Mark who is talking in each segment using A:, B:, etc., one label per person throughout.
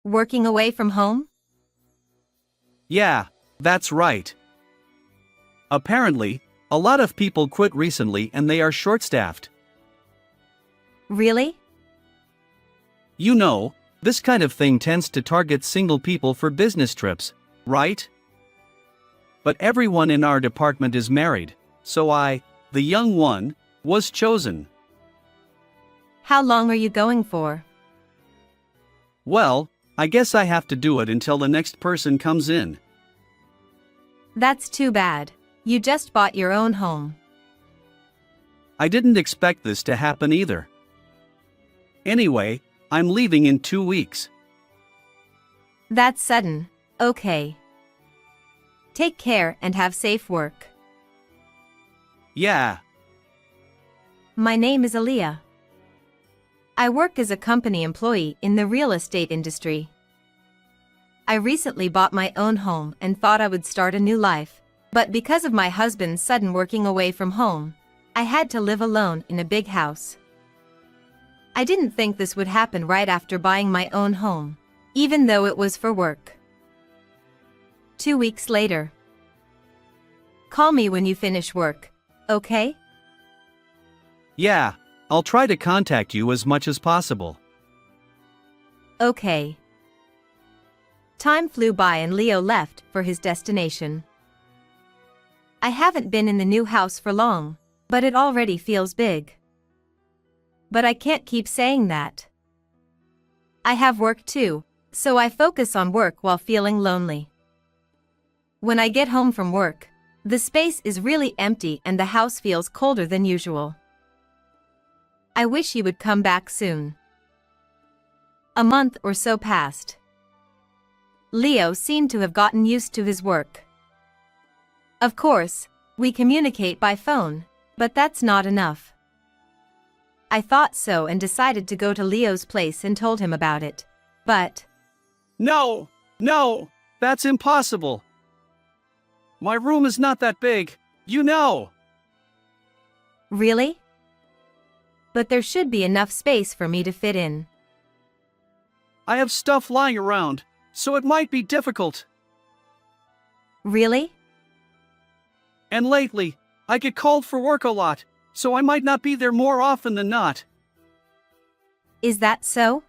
A: Working away from home?
B: Yeah, that's right. Apparently, a lot of people quit recently and they are short-staffed.
A: Really?
B: You know, this kind of thing tends to target single people for business trips, right? But everyone in our department is married, so I, the young one, was chosen.
A: How long are you going for?
B: Well, I guess I have to do it until the next person comes in.
A: That's too bad. You just bought your own home.
B: I didn't expect this to happen either. Anyway, I'm leaving in 2 weeks.
A: That's sudden. Okay. Take care and have safe work.
B: Yeah.
A: My name is Aaliyah. I work as a company employee in the real estate industry. I recently bought my own home and thought I would start a new life, but because of my husband's sudden working away from home, I had to live alone in a big house. I didn't think this would happen right after buying my own home, even though it was for work. 2 weeks later. Call me when you finish work, okay?
B: Yeah, I'll try to contact you as much as possible.
A: Okay. Time flew by and Leo left for his destination. I haven't been in the new house for long, but it already feels big. But I can't keep saying that. I have work too, so I focus on work while feeling lonely. When I get home from work, the space is really empty and the house feels colder than usual. I wish he would come back soon. A month or so passed. Leo seemed to have gotten used to his work. Of course, we communicate by phone, but that's not enough. I thought so and decided to go to Leo's place and told him about it. But...
B: No, that's impossible. My room is not that big, you know.
A: Really? But there should be enough space for me to fit in.
B: I have stuff lying around, so it might be difficult.
A: Really?
B: And lately, I get called for work a lot, so I might not be there more often than not.
A: Is that so?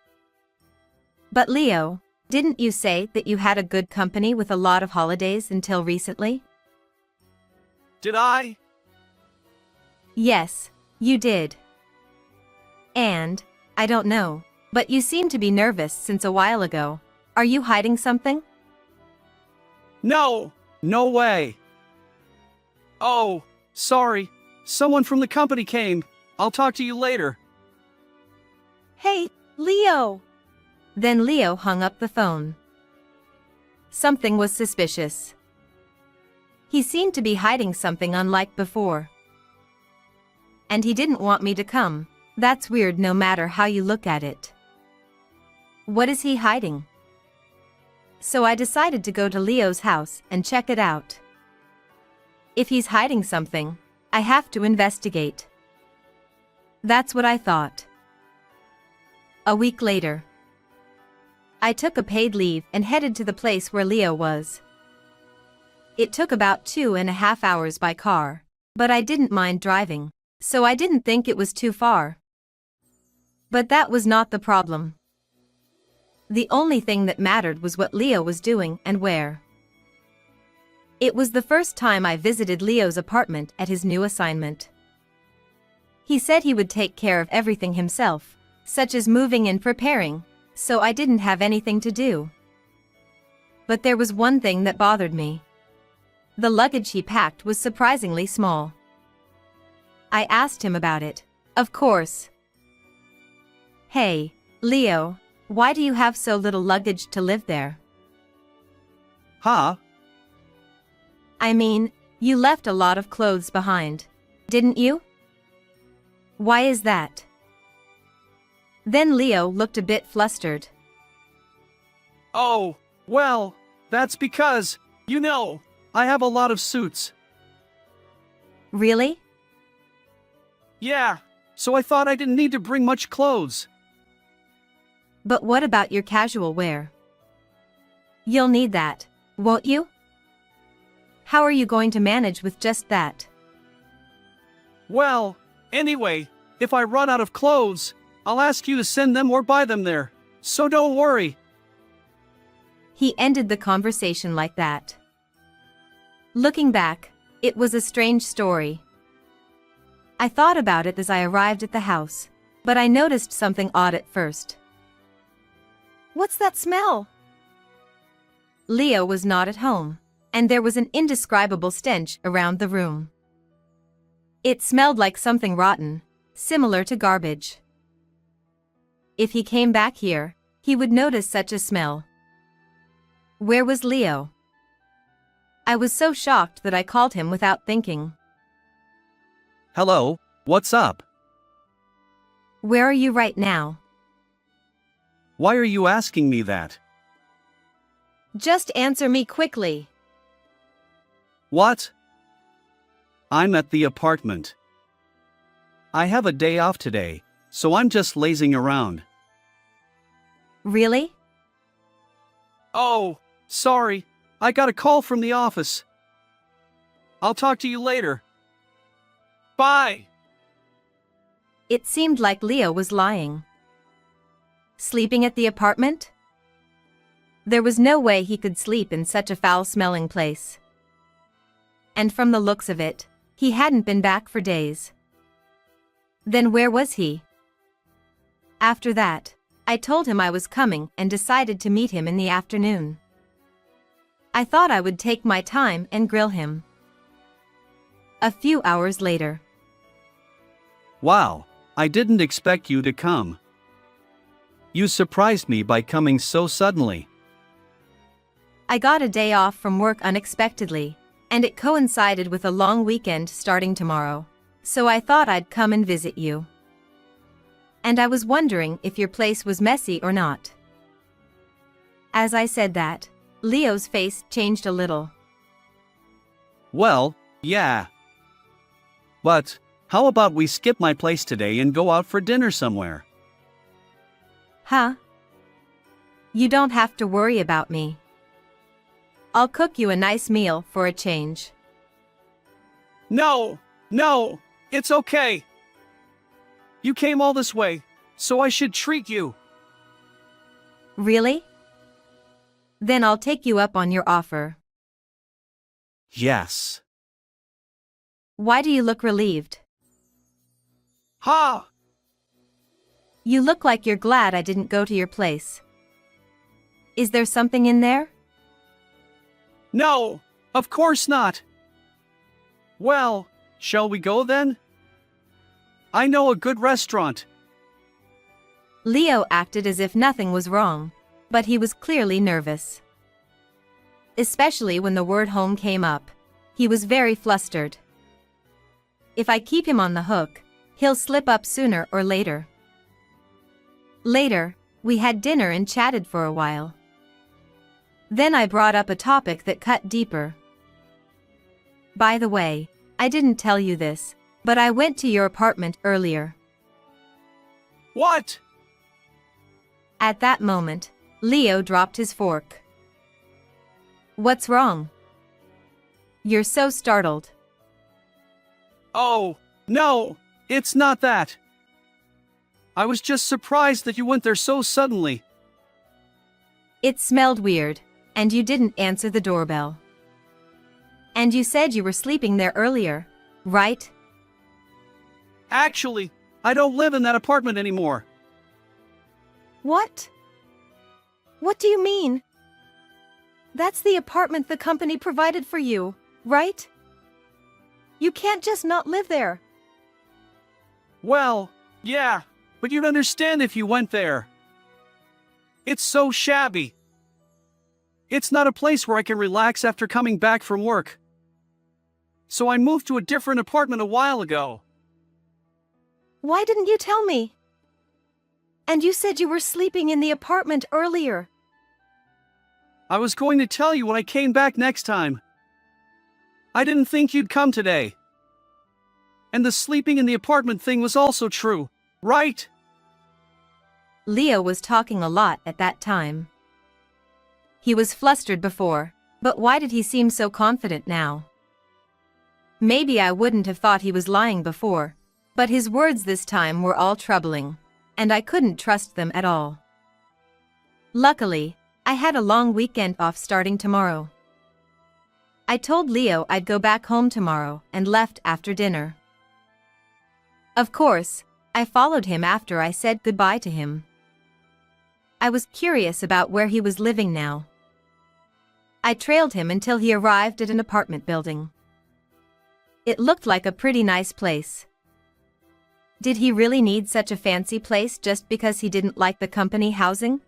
A: But Leo, didn't you say that you had a good company with a lot of holidays until recently?
B: Did I?
A: Yes, you did. And, I don't know, but you seem to be nervous since a while ago. Are you hiding something?
B: No way. Oh, sorry. Someone from the company came. I'll talk to you later.
A: Hey, Leo! Then Leo hung up the phone. Something was suspicious. He seemed to be hiding something unlike before. And he didn't want me to come. That's weird no matter how you look at it. What is he hiding? So I decided to go to Leo's house and check it out. If he's hiding something, I have to investigate. That's what I thought. A week later, I took a paid leave and headed to the place where Leo was. It took about 2.5 hours by car, but I didn't mind driving, so I didn't think it was too far. But that was not the problem. The only thing that mattered was what Leo was doing and where. It was the first time I visited Leo's apartment at his new assignment. He said he would take care of everything himself, such as moving and preparing, so I didn't have anything to do. But there was one thing that bothered me. The luggage he packed was surprisingly small. I asked him about it, of course. Hey, Leo, why do you have so little luggage to live there?
B: Huh?
A: I mean, you left a lot of clothes behind, didn't you? Why is that? Then Leo looked a bit flustered.
B: Oh, well, that's because, you know, I have a lot of suits.
A: Really?
B: Yeah, so I thought I didn't need to bring much clothes.
A: But what about your casual wear? You'll need that, won't you? How are you going to manage with just that?
B: Well, anyway, if I run out of clothes, I'll ask you to send them or buy them there. So don't worry.
A: He ended the conversation like that. Looking back, it was a strange story. I thought about it as I arrived at the house, but I noticed something odd at first. What's that smell? Leo was not at home, and there was an indescribable stench around the room. It smelled like something rotten, similar to garbage. If he came back here, he would notice such a smell. Where was Leo? I was so shocked that I called him without thinking.
B: Hello, what's up?
A: Where are you right now?
B: Why are you asking me that?
A: Just answer me quickly.
B: What? I'm at the apartment. I have a day off today, so I'm just lazing around.
A: Really?
B: Oh, sorry, I got a call from the office. I'll talk to you later. Bye!
A: It seemed like Leo was lying. Sleeping at the apartment? There was no way he could sleep in such a foul-smelling place. And from the looks of it, he hadn't been back for days. Then where was he? After that, I told him I was coming and decided to meet him in the afternoon. I thought I would take my time and grill him. A few hours later.
B: Wow, I didn't expect you to come. You surprised me by coming so suddenly.
A: I got a day off from work unexpectedly, and it coincided with a long weekend starting tomorrow, so I thought I'd come and visit you. And I was wondering if your place was messy or not. As I said that, Leo's face changed a little.
B: Well, yeah. But, how about we skip my place today and go out for dinner somewhere?
A: Huh? You don't have to worry about me. I'll cook you a nice meal for a change.
B: No, it's okay. You came all this way, so I should treat you.
A: Really? Then I'll take you up on your offer.
B: Yes.
A: Why do you look relieved?
B: Ha!
A: You look like you're glad I didn't go to your place. Is there something in there?
B: No, of course not. Well, shall we go then? I know a good restaurant.
A: Leo acted as if nothing was wrong, but he was clearly nervous. Especially when the word home came up, he was very flustered. If I keep him on the hook, he'll slip up sooner or later. Later, we had dinner and chatted for a while. Then I brought up a topic that cut deeper. By the way, I didn't tell you this, but I went to your apartment earlier.
B: What?
A: At that moment, Leo dropped his fork. What's wrong? You're so startled.
B: Oh, no, it's not that. I was just surprised that you went there so suddenly.
A: It smelled weird, and you didn't answer the doorbell. And you said you were sleeping there earlier, right?
B: Actually, I don't live in that apartment anymore.
A: What? What do you mean? That's the apartment the company provided for you, right? You can't just not live there.
B: Well, yeah, but you'd understand if you went there. It's so shabby. It's not a place where I can relax after coming back from work. So I moved to a different apartment a while ago.
A: Why didn't you tell me? And you said you were sleeping in the apartment earlier.
B: I was going to tell you when I came back next time. I didn't think you'd come today. And the sleeping in the apartment thing was also true, right?
A: Leo was talking a lot at that time. He was flustered before, but why did he seem so confident now? Maybe I wouldn't have thought he was lying before, but his words this time were all troubling, and I couldn't trust them at all. Luckily, I had a long weekend off starting tomorrow. I told Leo I'd go back home tomorrow and left after dinner. Of course, I followed him after I said goodbye to him. I was curious about where he was living now. I trailed him until he arrived at an apartment building. It looked like a pretty nice place. Did he really need such a fancy place just because he didn't like the company housing?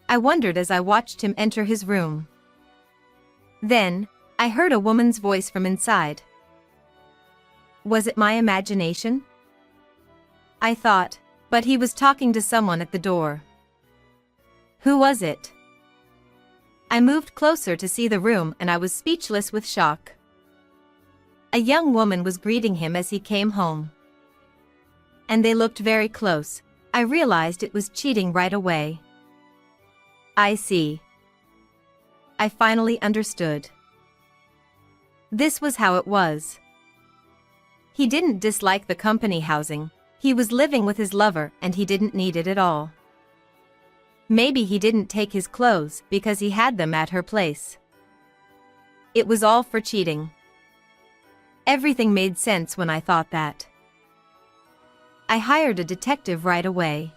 A: I wondered as I watched him enter his room. Then, I heard a woman's voice from inside. Was it my imagination? I thought, but he was talking to someone at the door. Who was it? I moved closer to see the room and I was speechless with shock. A young woman was greeting him as he came home. And they looked very close. I realized it was cheating right away. I see. I finally understood. This was how it was. He didn't dislike the company housing. He was living with his lover and he didn't need it at all. Maybe he didn't take his clothes because he had them at her place. It was all for cheating. Everything made sense when I thought that. I hired a detective right away.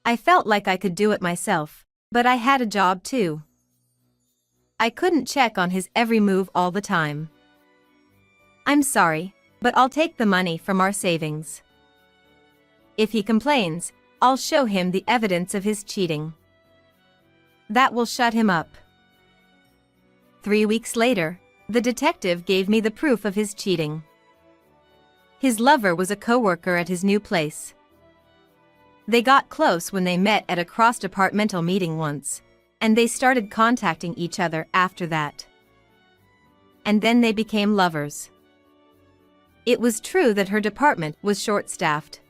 A: I felt like I could do it myself, but I had a job too. I couldn't check on his every move all the time. I'm sorry, but I'll take the money from our savings. If he complains, I'll show him the evidence of his cheating. That will shut him up. 3 weeks later, the detective gave me the proof of his cheating. His lover was a coworker at his new place. They got close when they met at a cross-departmental meeting once, and they started contacting each other after that. And then they became lovers. It was true that her department was short-staffed.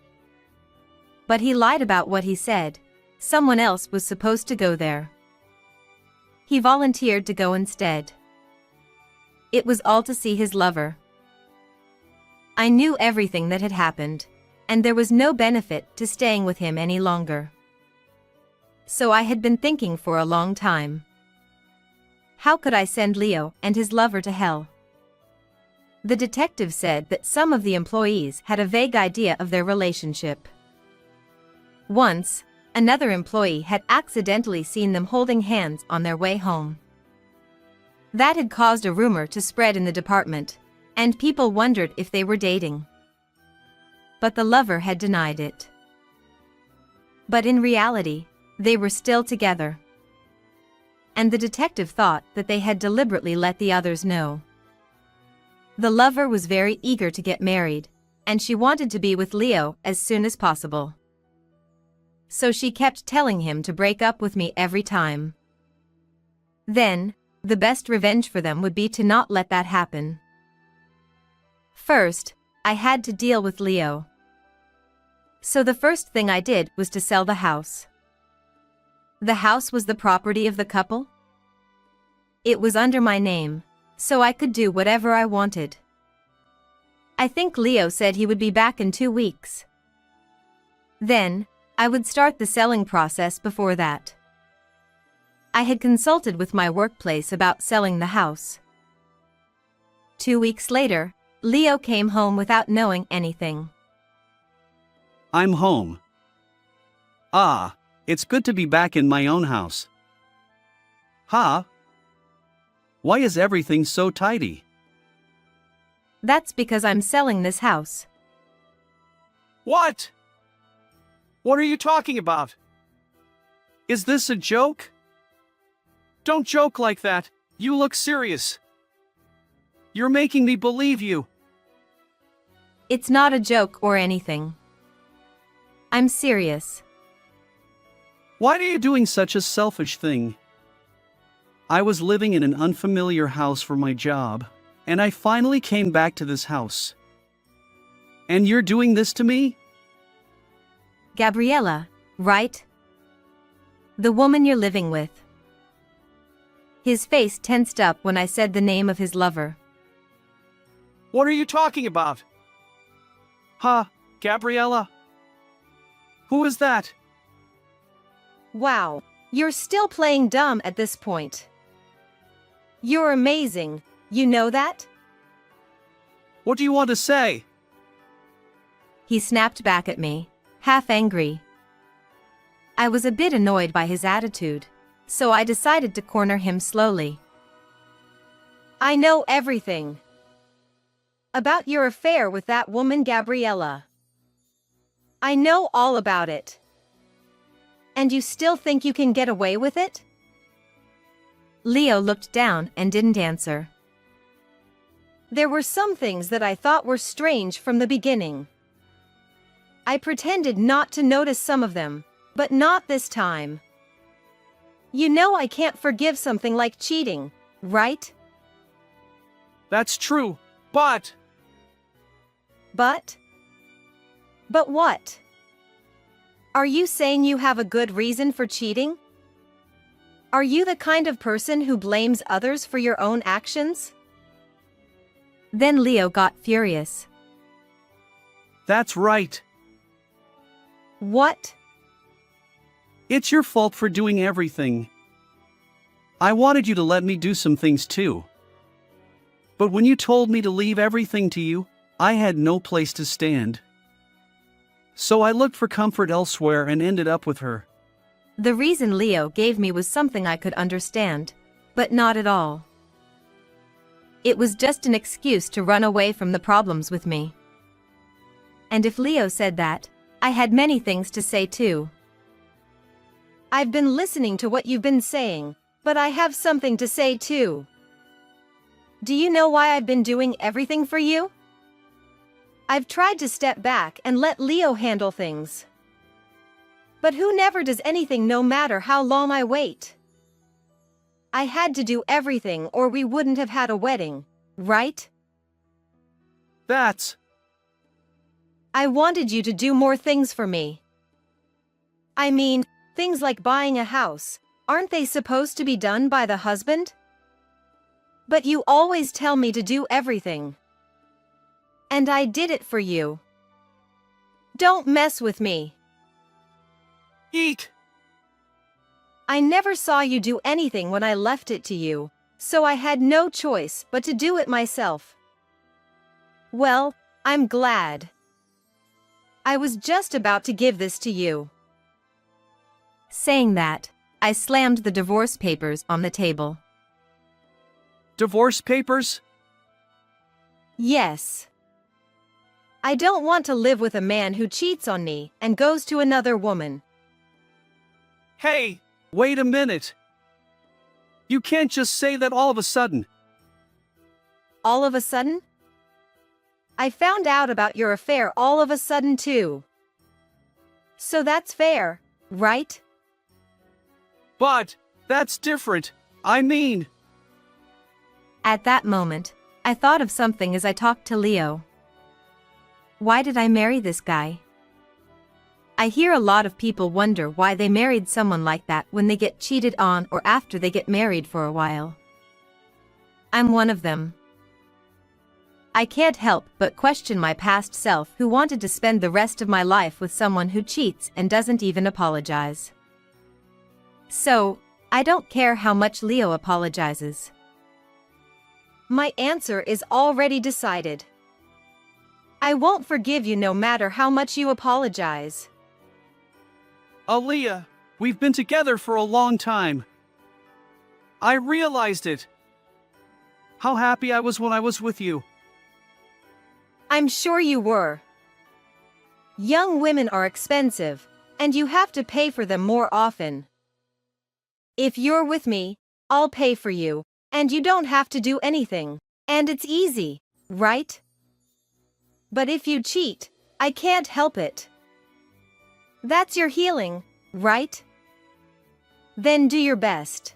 A: But he lied about what he said. Someone else was supposed to go there. He volunteered to go instead. It was all to see his lover. I knew everything that had happened, and there was no benefit to staying with him any longer. So I had been thinking for a long time. How could I send Leo and his lover to hell? The detective said that some of the employees had a vague idea of their relationship. Once, another employee had accidentally seen them holding hands on their way home. That had caused a rumor to spread in the department, and people wondered if they were dating. But the lover had denied it. But in reality, they were still together. And the detective thought that they had deliberately let the others know. The lover was very eager to get married, and she wanted to be with Leo as soon as possible. So she kept telling him to break up with me every time. Then, the best revenge for them would be to not let that happen. First, I had to deal with Leo. So the first thing I did was to sell the house. The house was the property of the couple. It was under my name, so I could do whatever I wanted. I think Leo said he would be back in 2 weeks. Then, I would start the selling process before that. I had consulted with my workplace about selling the house. 2 weeks later, Leo came home without knowing anything.
B: I'm home. Ah, it's good to be back in my own house. Huh? Why is everything so tidy?
A: That's because I'm selling this house.
B: What? What are you talking about? Is this a joke? Don't joke like that. You look serious. You're making me believe you.
A: It's not a joke or anything. I'm serious.
B: Why are you doing such a selfish thing? I was living in an unfamiliar house for my job, and I finally came back to this house. And you're doing this to me?
A: Gabriella, right? The woman you're living with. His face tensed up when I said the name of his lover.
B: What are you talking about? Huh, Gabriella? Who is that?
A: Wow, you're still playing dumb at this point. You're amazing, you know that?
B: What do you want to say?
A: He snapped back at me, half angry. I was a bit annoyed by his attitude, so I decided to corner him slowly. I know everything about your affair with that woman Gabriella. I know all about it. And you still think you can get away with it? Leo looked down and didn't answer. There were some things that I thought were strange from the beginning. I pretended not to notice some of them, but not this time. You know I can't forgive something like cheating, right?
B: That's true, but...
A: But? But what? Are you saying you have a good reason for cheating? Are you the kind of person who blames others for your own actions? Then Leo got furious.
B: That's right.
A: What?
B: It's your fault for doing everything. I wanted you to let me do some things too. But when you told me to leave everything to you, I had no place to stand. So I looked for comfort elsewhere and ended up with her.
A: The reason Leo gave me was something I could understand, but not at all. It was just an excuse to run away from the problems with me. And if Leo said that, I had many things to say too. I've been listening to what you've been saying, but I have something to say too. Do you know why I've been doing everything for you? I've tried to step back and let Leo handle things. But who never does anything no matter how long I wait? I had to do everything or we wouldn't have had a wedding, right?
B: That's...
A: I wanted you to do more things for me. I mean, things like buying a house, aren't they supposed to be done by the husband? But you always tell me to do everything. And I did it for you. Don't mess with me.
B: Eek!
A: I never saw you do anything when I left it to you, so I had no choice but to do it myself. Well, I'm glad. I was just about to give this to you. Saying that, I slammed the divorce papers on the table.
B: Divorce papers?
A: Yes. I don't want to live with a man who cheats on me and goes to another woman.
B: Hey, wait a minute. You can't just say that all of a sudden.
A: All of a sudden? I found out about your affair all of a sudden too. So that's fair, right?
B: But, that's different. I mean...
A: At that moment, I thought of something as I talked to Leo. Why did I marry this guy? I hear a lot of people wonder why they married someone like that when they get cheated on or after they get married for a while. I'm one of them. I can't help but question my past self who wanted to spend the rest of my life with someone who cheats and doesn't even apologize. So, I don't care how much Leo apologizes. My answer is already decided. I won't forgive you no matter how much you apologize.
B: Aaliyah, we've been together for a long time. I realized it. How happy I was when I was with you.
A: I'm sure you were. Young women are expensive, and you have to pay for them more often. If you're with me, I'll pay for you, and you don't have to do anything, and it's easy, right? But if you cheat, I can't help it. That's your healing, right? Then do your best.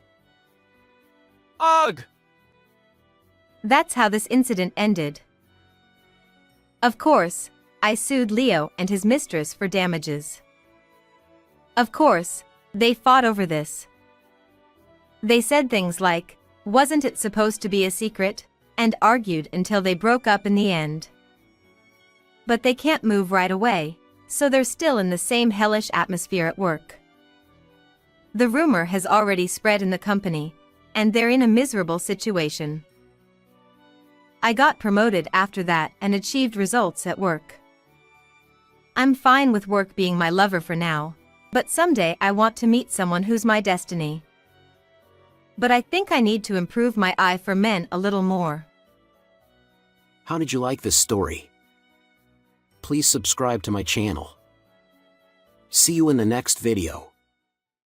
B: Ugh!
A: That's how this incident ended. Of course, I sued Leo and his mistress for damages. Of course, they fought over this. They said things like, Wasn't it supposed to be a secret? And argued until they broke up in the end. But they can't move right away, so they're still in the same hellish atmosphere at work. The rumor has already spread in the company, and they're in a miserable situation. I got promoted after that and achieved results at work. I'm fine with work being my lover for now, but someday I want to meet someone who's my destiny. But I think I need to improve my eye for men a little more.
C: How did you like this story? Please subscribe to my channel. See you in the next video.